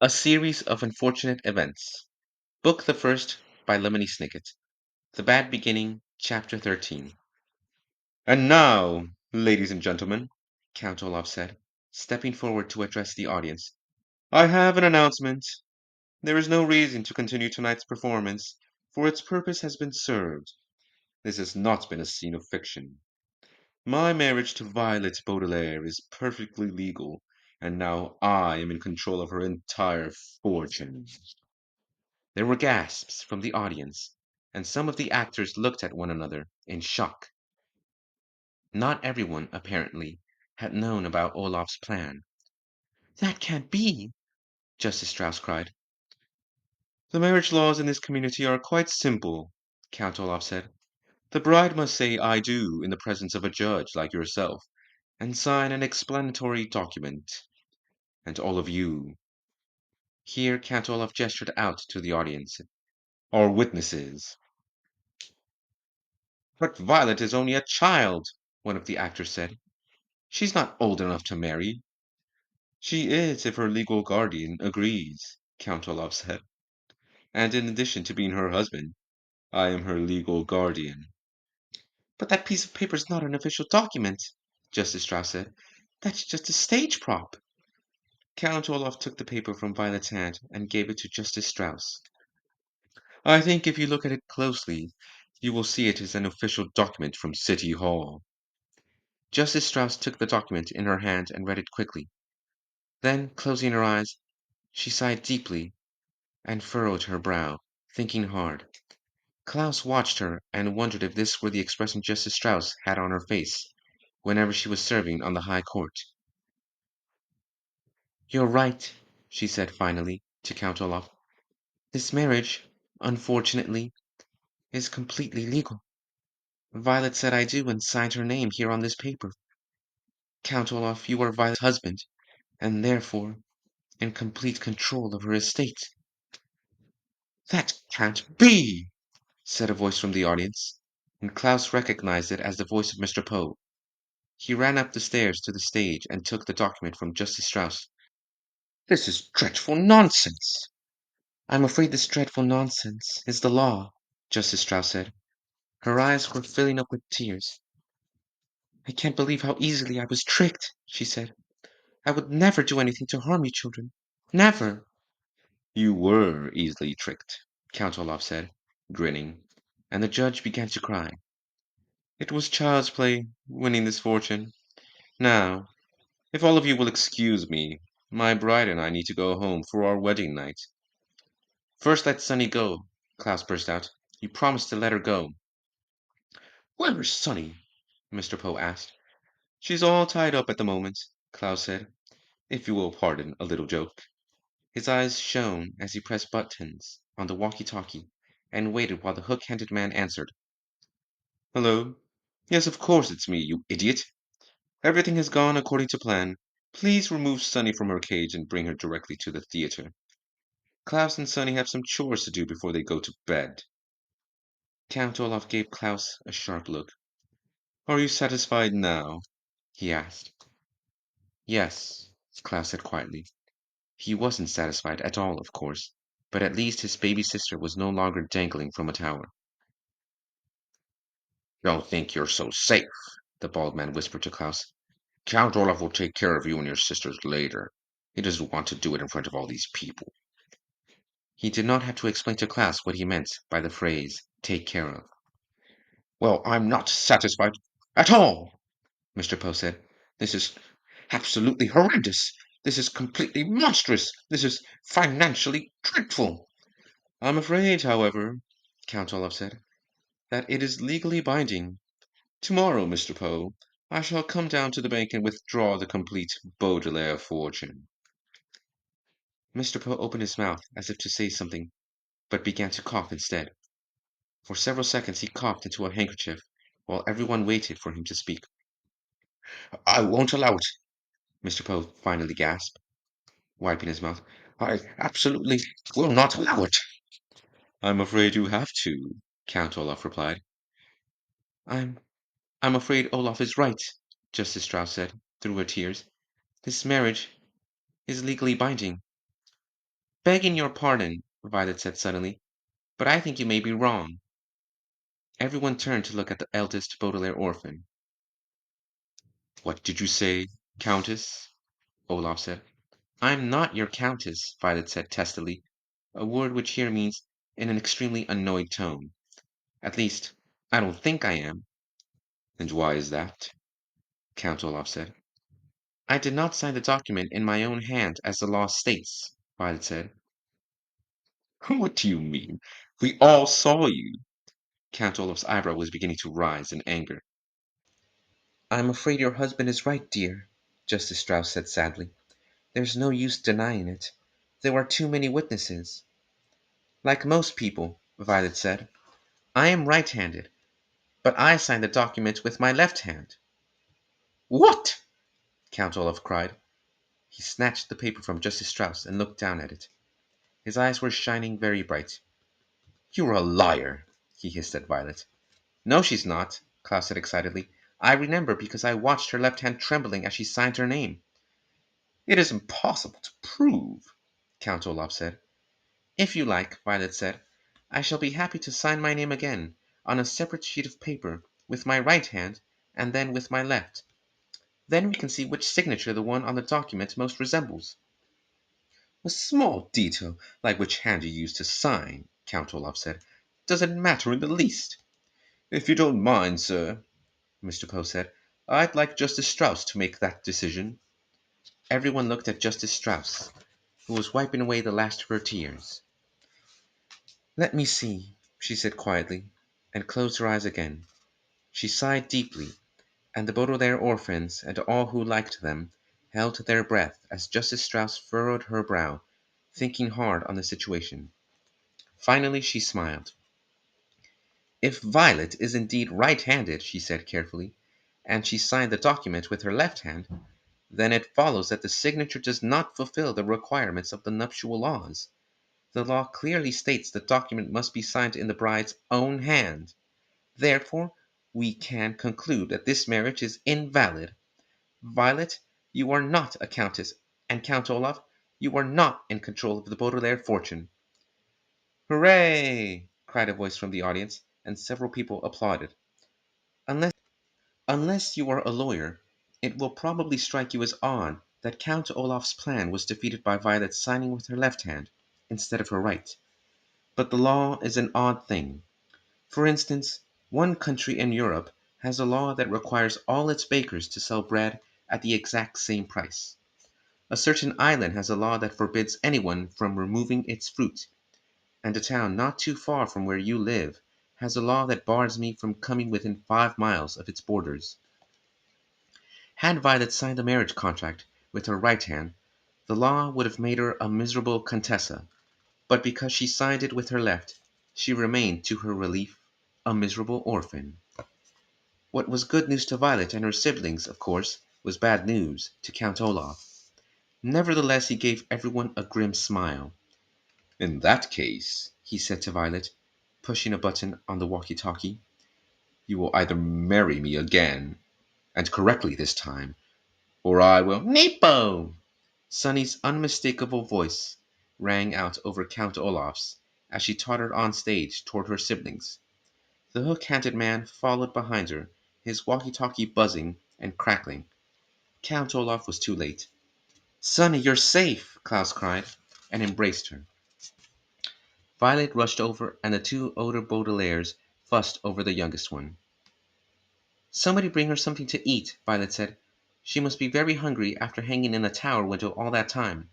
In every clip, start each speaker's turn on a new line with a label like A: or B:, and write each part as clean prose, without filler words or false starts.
A: A Series of Unfortunate Events. Book the First by Lemony Snicket. The Bad Beginning, Chapter 13. And now, ladies and gentlemen, Count Olaf said, stepping forward to address the audience, I have an announcement. There is no reason to continue tonight's performance, for its purpose has been served. This has not been a scene of fiction. My marriage to Violet Baudelaire is perfectly legal, and now I am in control of her entire fortune. There were gasps from the audience, and some of the actors looked at one another in shock. Not everyone, apparently, had known about Olaf's plan. That can't be, Justice Strauss cried. The marriage laws in this community are quite simple, Count Olaf said. The bride must say I do in the presence of a judge like yourself, and sign an explanatory document. And all of you, here Count Olaf gestured out to the audience, are witnesses. But Violet is only a child, one of the actors said. She's not old enough to marry. She is if her legal guardian agrees, Count Olaf said. And in addition to being her husband, I am her legal guardian. But that piece of paper is not an official document, Justice Strauss said. That's just a stage prop. Count Olaf took the paper from Violet's hand and gave it to Justice Strauss. I think if you look at it closely, you will see it is an official document from City Hall. Justice Strauss took the document in her hand and read it quickly. Then, closing her eyes, she sighed deeply and furrowed her brow, thinking hard. Klaus watched her and wondered if this were the expression Justice Strauss had on her face whenever she was serving on the High Court. You're right, she said finally to Count Olaf. This marriage, unfortunately, is completely legal. Violet said I do and signed her name here on this paper. Count Olaf, you are Violet's husband, and therefore in complete control of her estate. That can't be, said a voice from the audience, and Klaus recognized it as the voice of Mr. Poe. He ran up the stairs to the stage and took the document from Justice Strauss. This is dreadful nonsense. I'm afraid this dreadful nonsense is the law, Justice Strauss said. Her eyes were filling up with tears. I can't believe how easily I was tricked, she said. I would never do anything to harm you children. Never. You were easily tricked, Count Olaf said, grinning, and the judge began to cry. It was child's play, winning this fortune. Now, if all of you will excuse me, my bride and I need to go home for our wedding night. First let Sunny go, Klaus burst out. You promised to let her go. Where is Sunny? Mr. Poe asked. She's all tied up at the moment, Klaus said, if you will pardon a little joke. His eyes shone as he pressed buttons on the walkie-talkie and waited while the hook-handed man answered. Hello? Yes, of course it's me, you idiot. Everything has gone according to plan. Please remove Sunny from her cage and bring her directly to the theater. Klaus and Sunny have some chores to do before they go to bed. Count Olaf gave Klaus a sharp look. Are you satisfied now? He asked. Yes, Klaus said quietly. He wasn't satisfied at all, of course, but at least his baby sister was no longer dangling from a tower. Don't think you're so safe, the bald man whispered to Klaus. Count Olaf will take care of you and your sisters later. He doesn't want to do it in front of all these people. He did not have to explain to Klaus what he meant by the phrase, take care of. Well, I'm not satisfied at all, Mr. Poe said. This is absolutely horrendous. This is completely monstrous. This is financially dreadful. I'm afraid, however, Count Olaf said, that it is legally binding. Tomorrow, Mr. Poe, I shall come down to the bank and withdraw the complete Baudelaire fortune. Mr. Poe opened his mouth as if to say something, but began to cough instead. For several seconds he coughed into a handkerchief, while everyone waited for him to speak. I won't allow it, Mr. Poe finally gasped, wiping his mouth. I absolutely will not allow it. I'm afraid you have to, Count Olaf replied. I'm I'm afraid Olaf is right, Justice Strauss said, through her tears. This marriage is legally binding. Begging your pardon, Violet said suddenly, but I think you may be wrong. Everyone turned to look at the eldest Baudelaire orphan. What did you say, Countess? Olaf said. I'm not your Countess, Violet said testily, a word which here means in an extremely annoyed tone. At least, I don't think I am. And why is that? Count Olaf said. I did not sign the document in my own hand as the law states, Violet said. What do you mean? We all saw you. Count Olaf's eyebrow was beginning to rise in anger. I'm afraid your husband is right, dear, Justice Strauss said sadly. There's no use denying it. There are too many witnesses. Like most people, Violet said. I am right-handed, but I signed the document with my left hand. What? Count Olaf cried. He snatched the paper from Justice Strauss and looked down at it. His eyes were shining very bright. You're a liar, he hissed at Violet. No, she's not, Klaus said excitedly. I remember because I watched her left hand trembling as she signed her name. It is impossible to prove, Count Olaf said. If you like, Violet said, I shall be happy to sign my name again, on a separate sheet of paper, with my right hand, and then with my left. Then we can see which signature the one on the document most resembles. A small detail, like which hand you use to sign, Count Olaf said, doesn't matter in the least. If you don't mind, sir, Mr. Poe said, I'd like Justice Strauss to make that decision. Everyone looked at Justice Strauss, who was wiping away the last of her tears. Let me see, she said quietly, and closed her eyes again. She sighed deeply, and the Baudelaire orphans and all who liked them held their breath as Justice Strauss furrowed her brow, thinking hard on the situation. Finally she smiled. If Violet is indeed right-handed, she said carefully, and she signed the document with her left hand, then it follows that the signature does not fulfill the requirements of the nuptial laws. The law clearly states the document must be signed in the bride's own hand. Therefore, we can conclude that this marriage is invalid. Violet, you are not a countess, and Count Olaf, you are not in control of the Baudelaire fortune. Hooray! Cried a voice from the audience, and several people applauded. Unless you are a lawyer, it will probably strike you as odd that Count Olaf's plan was defeated by Violet signing with her left hand instead of her right. But the law is an odd thing. For instance, one country in Europe has a law that requires all its bakers to sell bread at the exact same price. A certain island has a law that forbids anyone from removing its fruit, and a town not too far from where you live has a law that bars me from coming within 5 miles of its borders. Had Violet signed the marriage contract with her right hand, the law would have made her a miserable contessa, but because she signed it with her left, she remained, to her relief, a miserable orphan. What was good news to Violet and her siblings, of course, was bad news to Count Olaf. Nevertheless, he gave everyone a grim smile. In that case, he said to Violet, pushing a button on the walkie-talkie, you will either marry me again, and correctly this time, or I will— Nepo! Sunny's unmistakable voice rang out over Count Olaf's as she tottered on stage toward her siblings. The hook-handed man followed behind her, his walkie-talkie buzzing and crackling. Count Olaf was too late. Sunny, you're safe! Klaus cried, and embraced her. Violet rushed over, and the two older Baudelaires fussed over the youngest one. Somebody bring her something to eat, Violet said. She must be very hungry after hanging in a tower window all that time.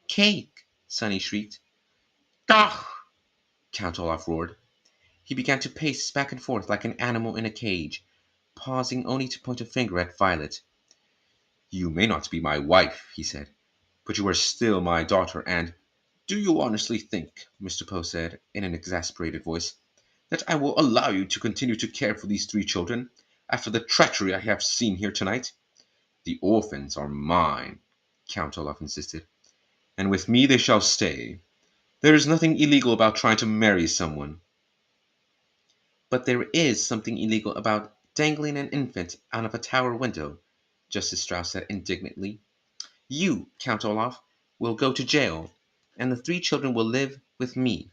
A: Cake! Sunny shrieked. Gah! Count Olaf roared. He began to pace back and forth like an animal in a cage, pausing only to point a finger at Violet. You may not be my wife, he said, but you are still my daughter, and— Do you honestly think, Mr. Poe said, in an exasperated voice, that I will allow you to continue to care for these 3 children, after the treachery I have seen here tonight? The orphans are mine, Count Olaf insisted, and with me they shall stay. There is nothing illegal about trying to marry someone. But there is something illegal about dangling an infant out of a tower window, Justice Strauss said indignantly. You, Count Olaf, will go to jail, and the 3 children will live with me."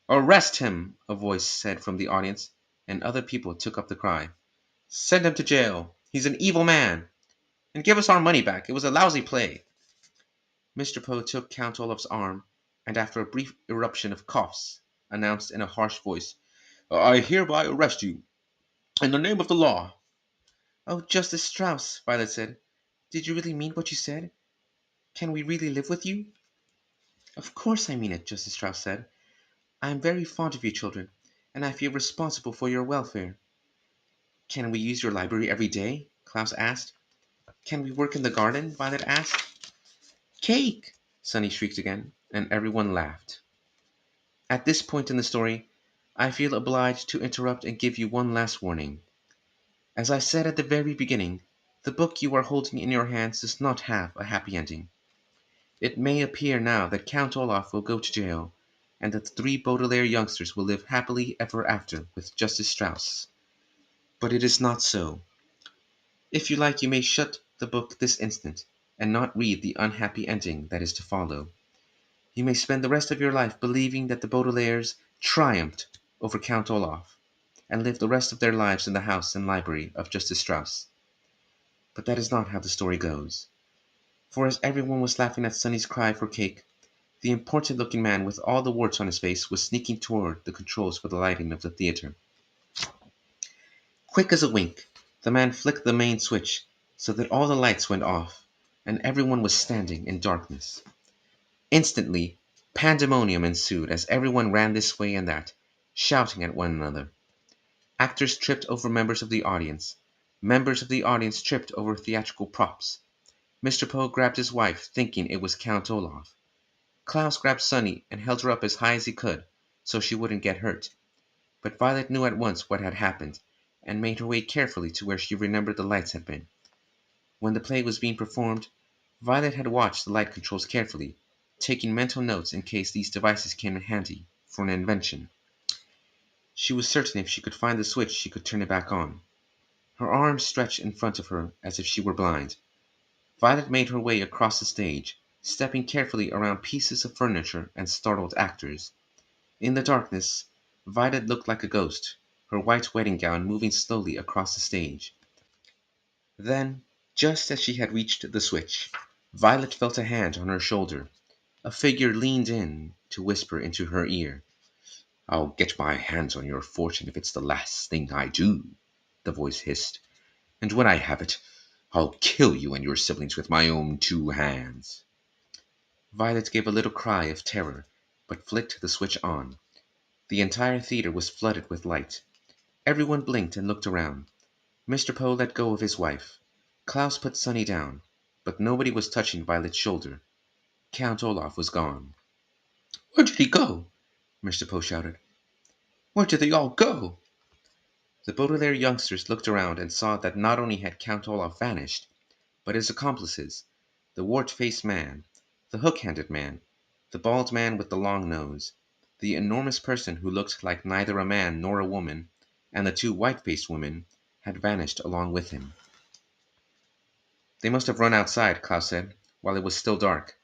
A: "Arrest him!" a voice said from the audience, and other people took up the cry. "Send him to jail! He's an evil man! And give us our money back! It was a lousy play!" Mr. Poe took Count Olaf's arm, and after a brief eruption of coughs, announced in a harsh voice, "I hereby arrest you, in the name of the law." "Oh, Justice Strauss," Violet said, "did you really mean what you said? Can we really live with you?" "Of course I mean it," Justice Strauss said. "I am very fond of you children, and I feel responsible for your welfare." "Can we use your library every day?" Klaus asked. "Can we work in the garden?" Violet asked. "Cake!" Sunny shrieked again, and everyone laughed. At this point in the story, I feel obliged to interrupt and give you one last warning. As I said at the very beginning, the book you are holding in your hands does not have a happy ending. It may appear now that Count Olaf will go to jail, and that the 3 Baudelaire youngsters will live happily ever after with Justice Strauss. But it is not so. If you like, you may shut the book this instant, and not read the unhappy ending that is to follow. You may spend the rest of your life believing that the Baudelaires triumphed over Count Olaf, and live the rest of their lives in the house and library of Justice Strauss. But that is not how the story goes. For as everyone was laughing at Sunny's cry for cake, the important-looking man with all the warts on his face was sneaking toward the controls for the lighting of the theater. Quick as a wink, the man flicked the main switch so that all the lights went off, and everyone was standing in darkness. Instantly, pandemonium ensued as everyone ran this way and that, shouting at one another. Actors tripped over members of the audience. Members of the audience tripped over theatrical props. Mr. Poe grabbed his wife, thinking it was Count Olaf. Klaus grabbed Sunny and held her up as high as he could, so she wouldn't get hurt. But Violet knew at once what had happened, and made her way carefully to where she remembered the lights had been. When the play was being performed, Violet had watched the light controls carefully, taking mental notes in case these devices came in handy for an invention. She was certain if she could find the switch she could turn it back on. Her arms stretched in front of her as if she were blind. Violet made her way across the stage, stepping carefully around pieces of furniture and startled actors. In the darkness, Violet looked like a ghost, her white wedding gown moving slowly across the stage. Then, just as she had reached the switch, Violet felt a hand on her shoulder. A figure leaned in to whisper into her ear. "I'll get my hands on your fortune if it's the last thing I do," the voice hissed. "And when I have it, I'll kill you and your siblings with my own 2 hands." Violet gave a little cry of terror, but flicked the switch on. The entire theater was flooded with light. Everyone blinked and looked around. Mr. Poe let go of his wife. Klaus put Sunny down, but nobody was touching Violet's shoulder. Count Olaf was gone. "Where did he go?" Mr. Poe shouted. "Where did they all go?" The Baudelaire youngsters looked around and saw that not only had Count Olaf vanished, but his accomplices, the wart-faced man, the hook-handed man, the bald man with the long nose, the enormous person who looked like neither a man nor a woman, and the 2 white-faced women, had vanished along with him. "They must have run outside," Klaus said, while it was still dark.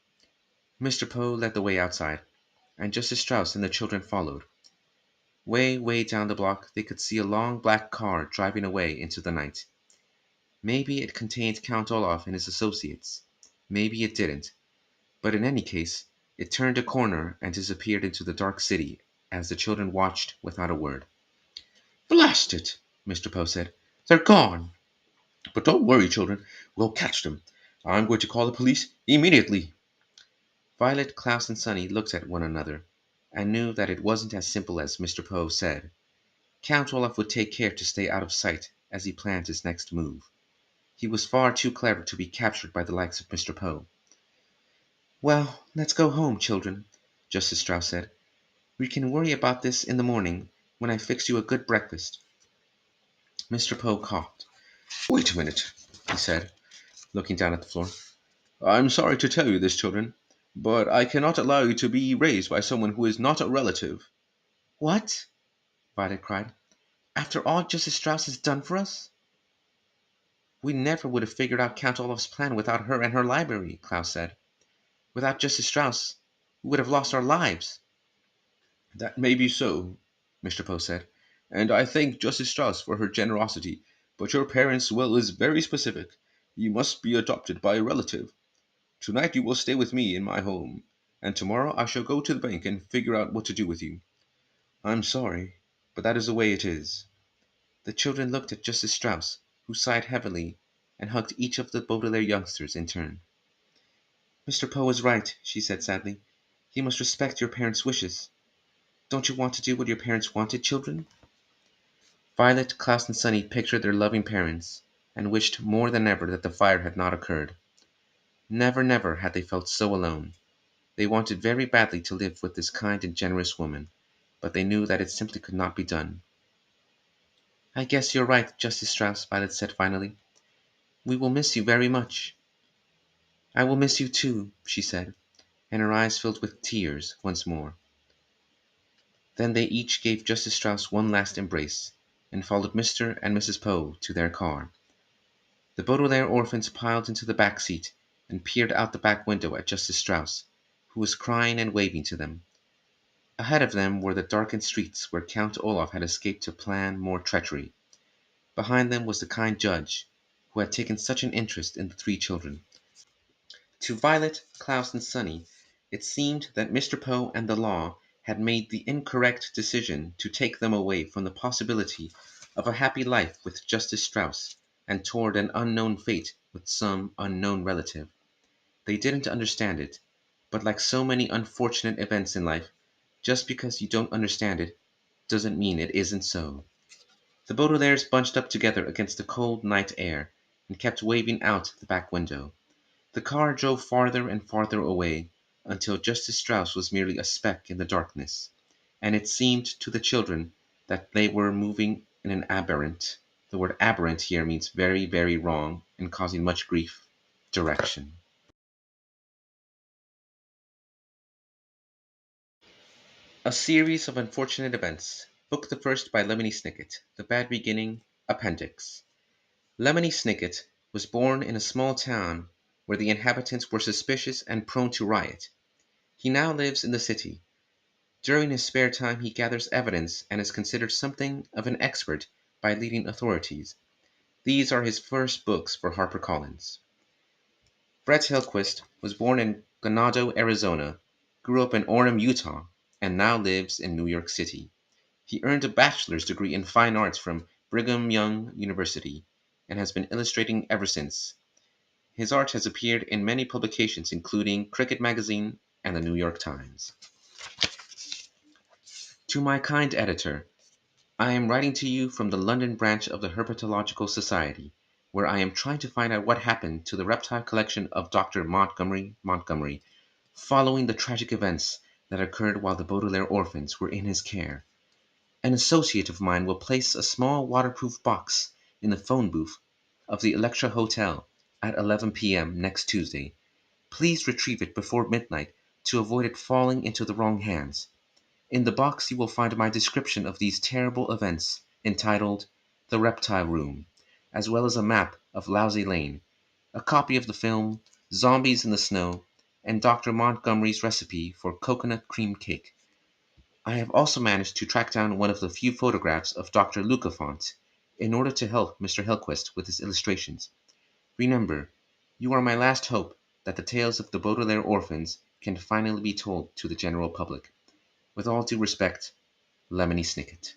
A: Mr. Poe led the way outside, and Justice Strauss and the children followed. Way down the block they could see a long black car driving away into the night. Maybe it contained Count Olaf and his associates. Maybe it didn't. But in any case, it turned a corner and disappeared into the dark city as the children watched without a word. "Blast it!" Mr. Poe said. "They're gone! But don't worry, children. We'll catch them. I'm going to call the police immediately." Violet, Klaus, and Sunny looked at one another, and knew that it wasn't as simple as Mr. Poe said. Count Olaf would take care to stay out of sight as he planned his next move. He was far too clever to be captured by the likes of Mr. Poe. "Well, let's go home, children," Justice Strauss said. "We can worry about this in the morning, when I fix you a good breakfast." Mr. Poe coughed. "Wait a minute," he said, looking down at the floor. "I'm sorry to tell you this, children, but I cannot allow you to be raised by someone who is not a relative." "What?" Violet cried. "After all Justice Strauss has done for us?" "We never would have figured out Count Olaf's plan without her and her library," Klaus said. "Without Justice Strauss, We would have lost our lives.
B: That may be so, Mr. Poe said, and I thank Justice Strauss for her generosity, but your parents' will is very specific. You must be adopted by a relative. Tonight you will stay with me in my home, and tomorrow I shall go to the bank and figure out what to do with you. I'm sorry, but that is the way it is.
A: The children looked at Justice Strauss, who sighed heavily and hugged each of the Baudelaire youngsters in turn. Mr. Poe is right, she said sadly. You must respect your parents' wishes. Don't you want to do what your parents wanted, children? Violet, Klaus, and Sunny pictured their loving parents, and wished more than ever that the fire had not occurred. Never, never had they felt so alone. They wanted very badly to live with this kind and generous woman, but they knew that it simply could not be done. I guess you're right, Justice Strauss, Violet said finally. We will miss you very much. I will miss you too, she said, and her eyes filled with tears once more. Then they each gave Justice Strauss one last embrace, and followed Mr. and Mrs. Poe to their car. The Baudelaire orphans piled into the back seat and peered out the back window at Justice Strauss, who was crying and waving to them. Ahead of them were the darkened streets where Count Olaf had escaped to plan more treachery. Behind them was the kind judge, who had taken such an interest in the three children. To Violet, Klaus, and Sunny, it seemed that Mr. Poe and the law had made the incorrect decision to take them away from the possibility of a happy life with Justice Strauss and toward an unknown fate with some unknown relative. They didn't understand it, but like so many unfortunate events in life, just because you don't understand it doesn't mean it isn't so. The Baudelaires bunched up together against the cold night air and kept waving out the back window. The car drove farther and farther away until Justice Strauss was merely a speck in the darkness, and it seemed to the children that they were moving in an aberrant, the word aberrant here means very, very wrong and causing much grief, direction. A series of unfortunate events. Book the first by Lemony Snicket. The Bad Beginning. Appendix. Lemony Snicket was born in a small town where the inhabitants were suspicious and prone to riot. He now lives in the city. During his spare time he gathers evidence and is considered something of an expert by leading authorities. These are his first books for HarperCollins. Brett Hillquist was born in Ganado, Arizona, grew up in Orem, Utah, and now lives in New York City. He earned a bachelor's degree in fine arts from Brigham Young University and has been illustrating ever since. His art has appeared in many publications including Cricket Magazine and the New York Times. To my kind editor, I am writing to you from the London branch of the Herpetological Society, where I am trying to find out what happened to the reptile collection of Dr. Montgomery following the tragic events that occurred while the Baudelaire orphans were in his care. An associate of mine will place a small waterproof box in the phone booth of the Electra Hotel at 11 p.m. next Tuesday. Please retrieve it before midnight to avoid it falling into the wrong hands. In the box you will find my description of these terrible events, entitled "The Reptile Room," as well as a map of Lousy Lane, a copy of the film "Zombies in the Snow," and Dr. Montgomery's recipe for coconut cream cake. I have also managed to track down one of the few photographs of Dr. Lucafont in order to help Mr. Hillquist with his illustrations. Remember, you are my last hope that the tales of the Baudelaire orphans can finally be told to the general public. With all due respect, Lemony Snicket.